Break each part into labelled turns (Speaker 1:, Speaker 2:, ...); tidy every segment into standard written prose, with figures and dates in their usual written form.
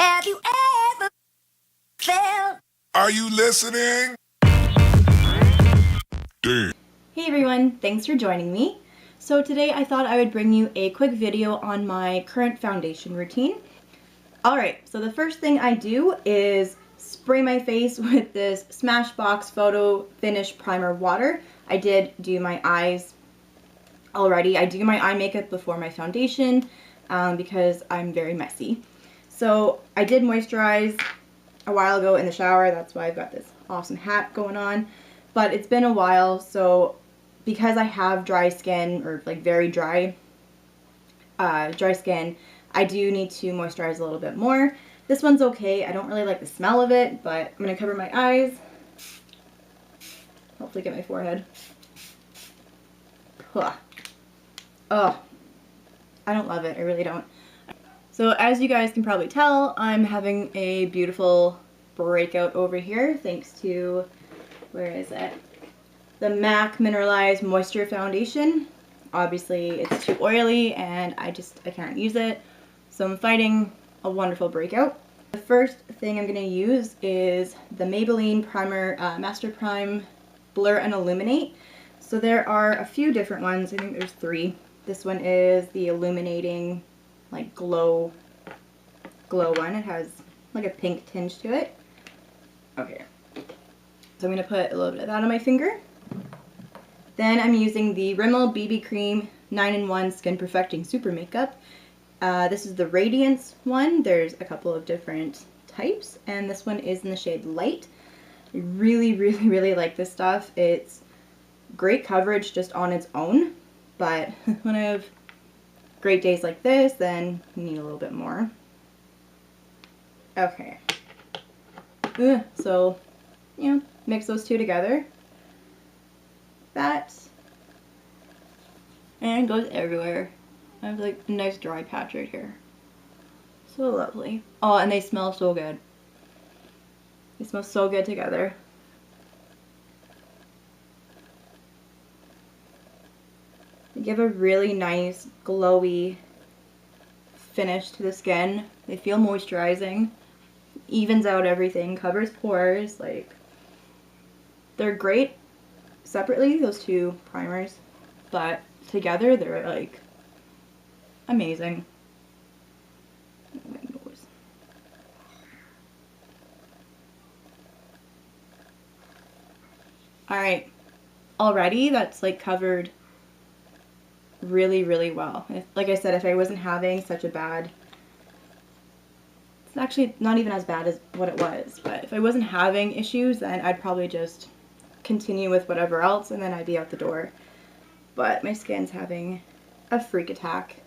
Speaker 1: Have you ever felt? Are you listening? Damn.
Speaker 2: Hey everyone, thanks for joining me. So today I thought I would bring you a quick video on my current foundation routine. Alright, so the first thing I do is spray my face with this Smashbox Photo Finish Primer Water. I did do my eyes already. I do my eye makeup before my foundation because I'm very messy. So I did moisturize a while ago in the shower. That's why I've got this awesome hat going on. But it's been a while, so because I have dry skin, or like very dry skin, I do need to moisturize a little bit more. This one's okay. I don't really like the smell of it, but I'm going to cover my eyes. Hopefully get my forehead. Ugh. Oh, I don't love it. I really don't. So as you guys can probably tell, I'm having a beautiful breakout over here thanks to, where is it? The MAC Mineralized Moisture Foundation. Obviously it's too oily and I can't use it. So I'm fighting a wonderful breakout. The first thing I'm going to use is the Maybelline Primer Master Prime Blur and Illuminate. So there are a few different ones. I think there's 3. This one is the illuminating, like glow one. It has like a pink tinge to it. Okay. So I'm going to put a little bit of that on my finger. Then I'm using the Rimmel BB Cream 9-in-1 Skin Perfecting Super Makeup. This is the Radiance one. There's a couple of different types, and this one is in the shade Light. I really like this stuff. It's great coverage just on its own, but when I have great days like this, then you need a little bit more. Okay. So, you know, mix those two together. That. And it goes everywhere. I have like a nice dry patch right here. So lovely. Oh, and they smell so good. They smell so good together. They give a really nice, glowy finish to the skin. They feel moisturizing. Evens out everything, covers pores. Like, they're great separately, those two primers, but together they're like amazing. Alright, already that's like covered really well. Like I said, if I wasn't having such a bad, it's actually not even as bad as what it was, but if I wasn't having issues, then I'd probably just continue with whatever else and then I'd be out the door. But my skin's having a freak attack.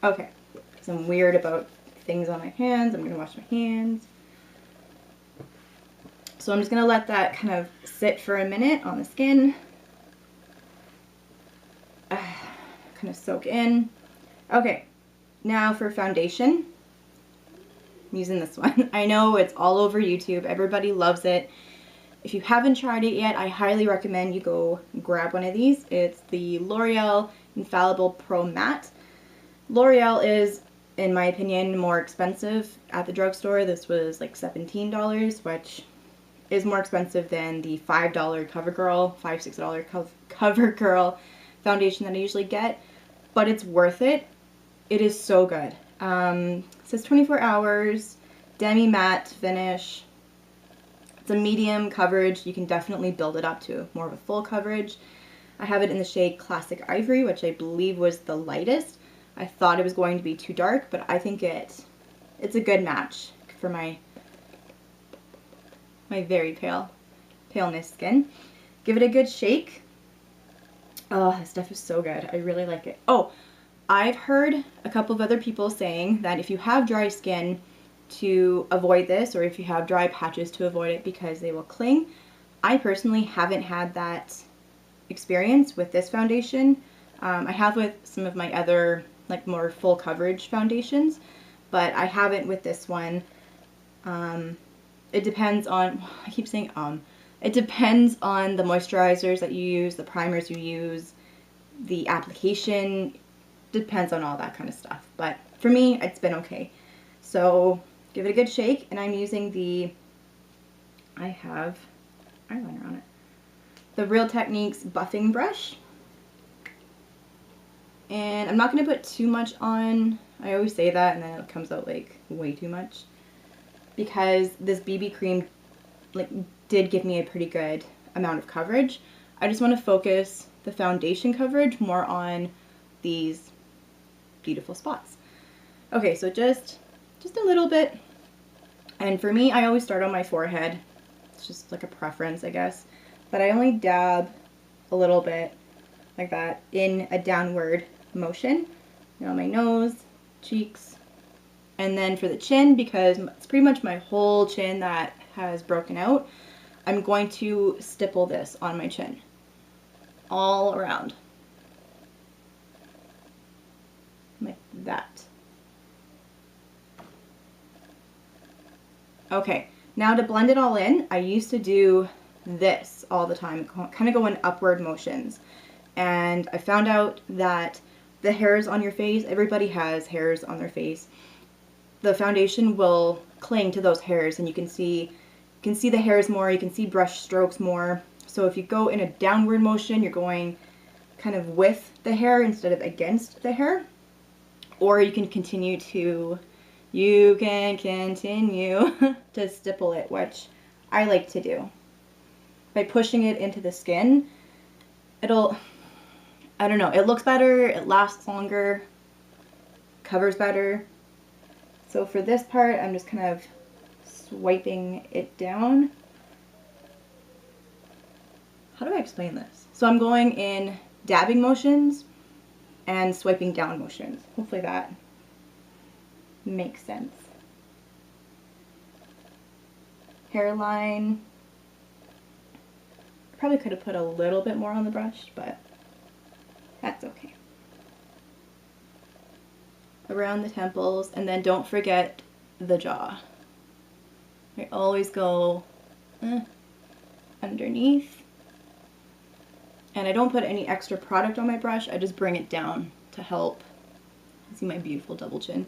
Speaker 2: Okay, because I'm weird about things on my hands. I'm gonna wash my hands. So I'm just gonna let that kind of sit for a minute on the skin. Kind of soak in. Okay, now for foundation. I'm using this one. I know it's all over YouTube. Everybody loves it. If you haven't tried it yet, I highly recommend you go grab one of these. It's the L'Oreal Infallible Pro Matte. L'Oreal is, in my opinion, more expensive at the drugstore. This was like $17, which is more expensive than the $5 CoverGirl, $5-6 CoverGirl foundation that I usually get, but it's worth it. It is so good. It says 24 hours, demi-matte finish. It's a medium coverage. You can definitely build it up to more of a full coverage. I have it in the shade Classic Ivory, which I believe was the lightest. I thought it was going to be too dark, but I think it's a good match for my very paleness skin. Give it a good shake. Oh, this stuff is so good. I really like it. Oh, I've heard a couple of other people saying that if you have dry skin, to avoid this, or if you have dry patches, to avoid it because they will cling. I personally haven't had that experience with this foundation. I have with some of my other like more full coverage foundations, but I haven't with this one. It depends on, I keep saying it depends on the moisturizers that you use, the primers you use, the application, depends on all that kind of stuff. But for me, it's been okay. So give it a good shake, and I'm using I have eyeliner on it, the Real Techniques buffing brush. And I'm not going to put too much on. I always say that and then it comes out like way too much, because this BB cream like did give me a pretty good amount of coverage. I just want to focus the foundation coverage more on these beautiful spots. Okay, so just a little bit. And for me, I always start on my forehead. It's just like a preference, I guess. But I only dab a little bit like that in a downward motion. You know, my nose, cheeks, and then for the chin, because it's pretty much my whole chin that has broken out, I'm going to stipple this on my chin all around like that. Okay, now to blend it all in, I used to do this all the time, kind of go in upward motions. And I found out that the hairs on your face, everybody has hairs on their face, the foundation will cling to those hairs, and you can see the hairs more, you can see brush strokes more. So if you go in a downward motion, you're going kind of with the hair instead of against the hair. Or you can continue to stipple it, which I like to do. By pushing it into the skin, it'll, I don't know, it looks better, it lasts longer, covers better. So for this part, I'm just kind of swiping it down. How do I explain this? So I'm going in dabbing motions and swiping down motions. Hopefully that makes sense. Hairline. Probably could have put a little bit more on the brush, but that's okay. Around the temples, and then don't forget the jaw. I always go underneath. And I don't put any extra product on my brush, I just bring it down to help, see my beautiful double chin,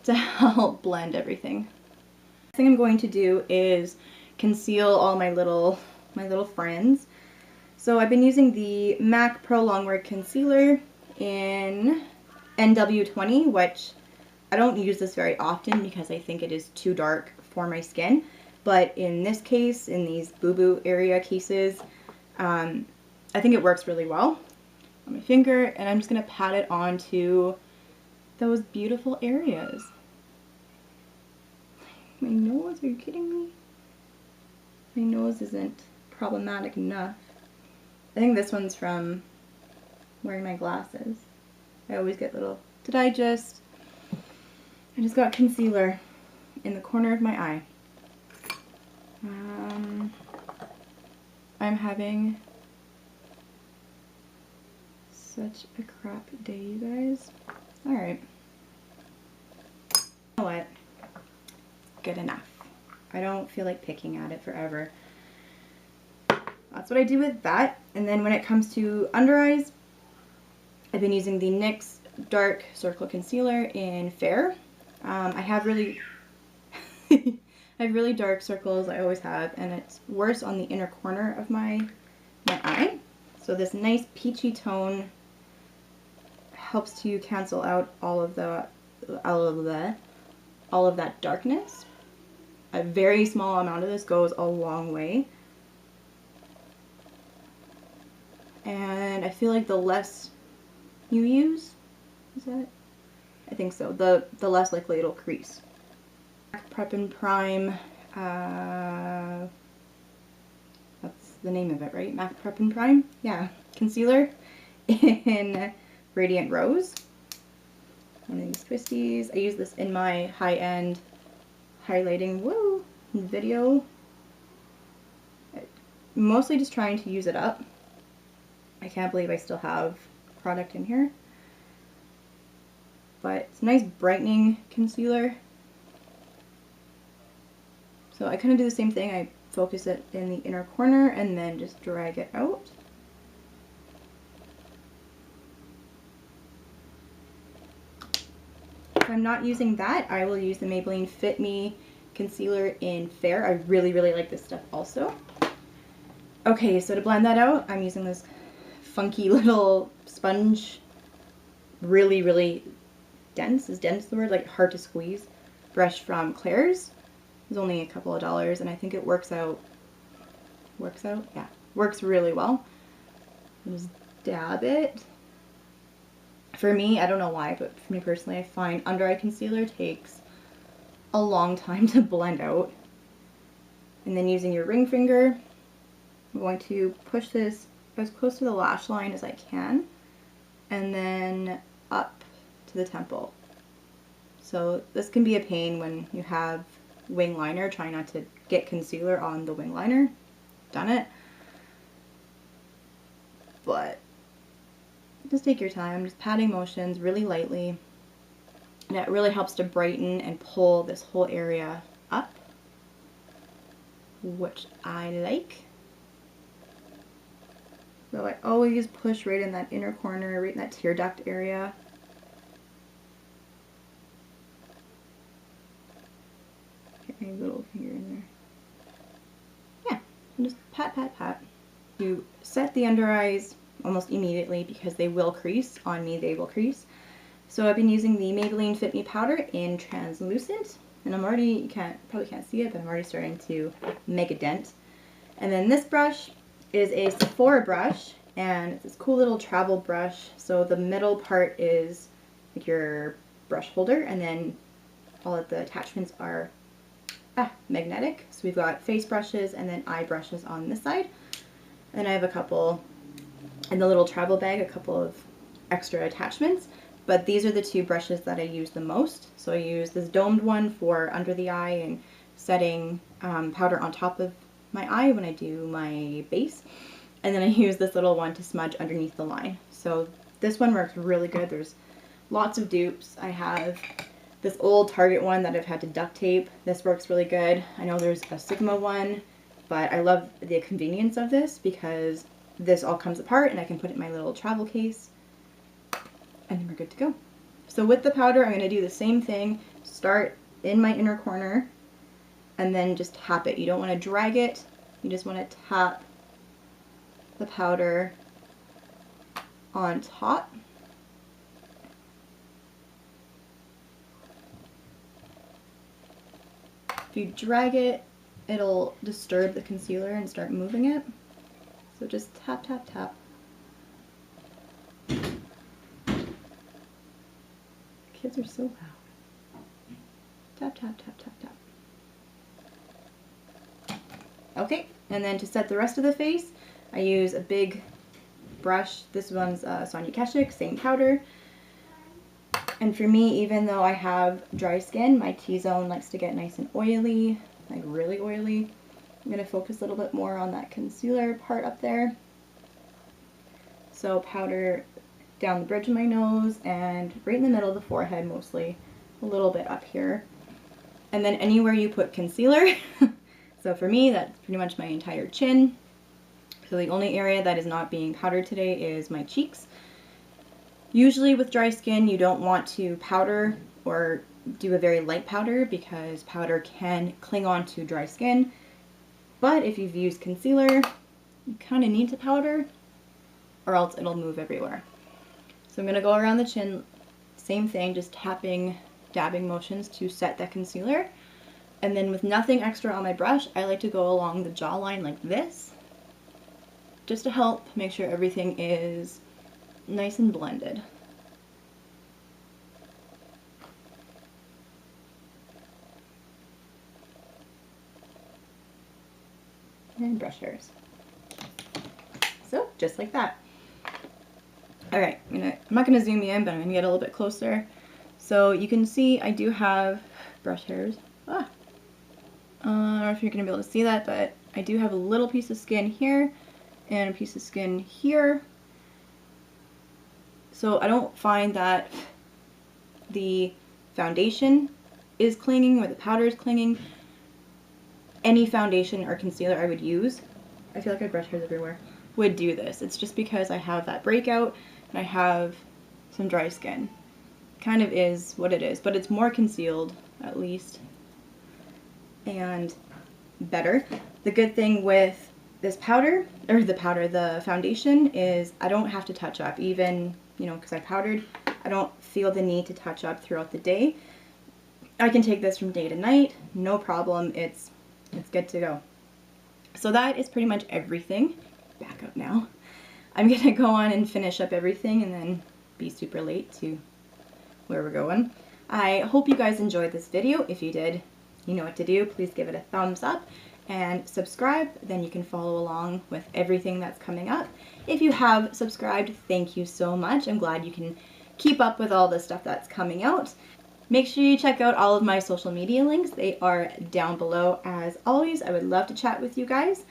Speaker 2: to help blend everything. Next thing I'm going to do is conceal all my little friends. So I've been using the MAC Pro Longwear Concealer in NW20, which I don't use this very often because I think it is too dark for my skin. But in this case, in these boo-boo area cases, I think it works really well on my finger, and I'm just going to pat it onto those beautiful areas. My nose, are you kidding me? My nose isn't problematic enough. I think this one's from wearing my glasses. I always get little, I just got concealer in the corner of my eye. I'm having such a crap day, you guys. Alright. You know what? Good enough. I don't feel like picking at it forever. That's what I do with that. And then when it comes to under eyes, I've been using the NYX Dark Circle Concealer in Fair. I have really dark circles, I always have, and it's worse on the inner corner of my eye. So this nice peachy tone helps to cancel out all of that darkness. A very small amount of this goes a long way. And I feel like the less you use, is that? I think so. The less likely it'll crease. Prep and Prime, that's the name of it, right? MAC Prep and Prime? Yeah. Concealer in Radiant Rose. One of these twisties. I use this in my high-end highlighting video. Mostly just trying to use it up. I can't believe I still have product in here. But it's a nice brightening concealer. So I kind of do the same thing. I focus it in the inner corner and then just drag it out. if I'm not using that, I will use the Maybelline Fit Me concealer in Fair. I really, really like this stuff also. Okay, so to blend that out, I'm using this funky little sponge, really, really dense. Is dense the word? Like hard to squeeze brush from Claire's. It's only a couple of dollars, and I think it works out. Yeah, works really well. Just dab it. For me, I don't know why, but for me personally, I find under eye concealer takes a long time to blend out. And then using your ring finger, I'm going to push this as close to the lash line as I can, and then up to the temple. So this can be a pain when you have wing liner, trying not to get concealer on the wing liner. Done it. But just take your time, just patting motions really lightly. And it really helps to brighten and pull this whole area up, which I like. So I always push right in that inner corner, right in that tear duct area. Get my little finger in there. Yeah, and just pat, pat, pat. You set the under eyes almost immediately because they will crease. On me, they will crease. So I've been using the Maybelline Fit Me powder in translucent, and I'm already, you probably can't see it, but I'm already starting to make a dent. And then this brush is a Sephora brush, and it's this cool little travel brush. So the middle part is like your brush holder, and then all of the attachments are magnetic. So we've got face brushes and then eye brushes on this side. And then I have a couple, in the little travel bag, a couple of extra attachments. But these are the two brushes that I use the most. So I use this domed one for under the eye and setting powder on top of my eye when I do my base. And then I use this little one to smudge underneath the line. So this one works really good. There's lots of dupes. I have this old Target one that I've had to duct tape. This works really good. I know there's a Sigma one, but I love the convenience of this because this all comes apart and I can put it in my little travel case. And then we're good to go. So with the powder, I'm going to do the same thing. Start in my inner corner and then just tap it. You don't want to drag it. You just want to tap the powder on top. If you drag it, it'll disturb the concealer and start moving it. So just tap, tap, tap. Kids are so loud. Tap, tap, tap, tap, tap. Okay, and then to set the rest of the face, I use a big brush. This one's Sonia Kashuk, same powder. And for me, even though I have dry skin, my T-zone likes to get nice and oily, like really oily. I'm going to focus a little bit more on that concealer part up there. So powder down the bridge of my nose and right in the middle of the forehead mostly, a little bit up here. And then anywhere you put concealer, so for me that's pretty much my entire chin. So the only area that is not being powdered today is my cheeks. Usually with dry skin you don't want to powder or do a very light powder because powder can cling on to dry skin. But if you've used concealer, you kind of need to powder or else it'll move everywhere. So I'm going to go around the chin, same thing, just tapping, dabbing motions to set that concealer. And then with nothing extra on my brush, I like to go along the jawline like this, just to help make sure everything is nice and blended. And brush hairs. So, just like that. Alright, I'm not going to zoom in, but I'm going to get a little bit closer. So you can see I do have brush hairs. I don't know if you're going to be able to see that, but I do have a little piece of skin here and a piece of skin here. So I don't find that the foundation is clinging or the powder is clinging. Any foundation or concealer I would use, I feel like I have brush hairs everywhere, would do this. It's just because I have that breakout and I have some dry skin. kind of is what it is, but it's more concealed at least and better. The good thing with this powder, or the foundation, is I don't have to touch up, even, you know, because I powdered, I don't feel the need to touch up throughout the day. I can take this from day to night, no problem. It's good to go. So that is pretty much everything. Back up now. I'm gonna go on and finish up everything and then be super late to where we're going. I hope you guys enjoyed this video. If you did, you know what to do. Please give it a thumbs up and subscribe. Then you can follow along with everything that's coming up. If you have subscribed, thank you so much. I'm glad you can keep up with all the stuff that's coming out. Make sure you check out all of my social media links. They are down below as always. I would love to chat with you guys.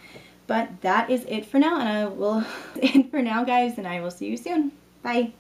Speaker 2: But that is it for now, and I will end for now, guys, and I will see you soon. Bye.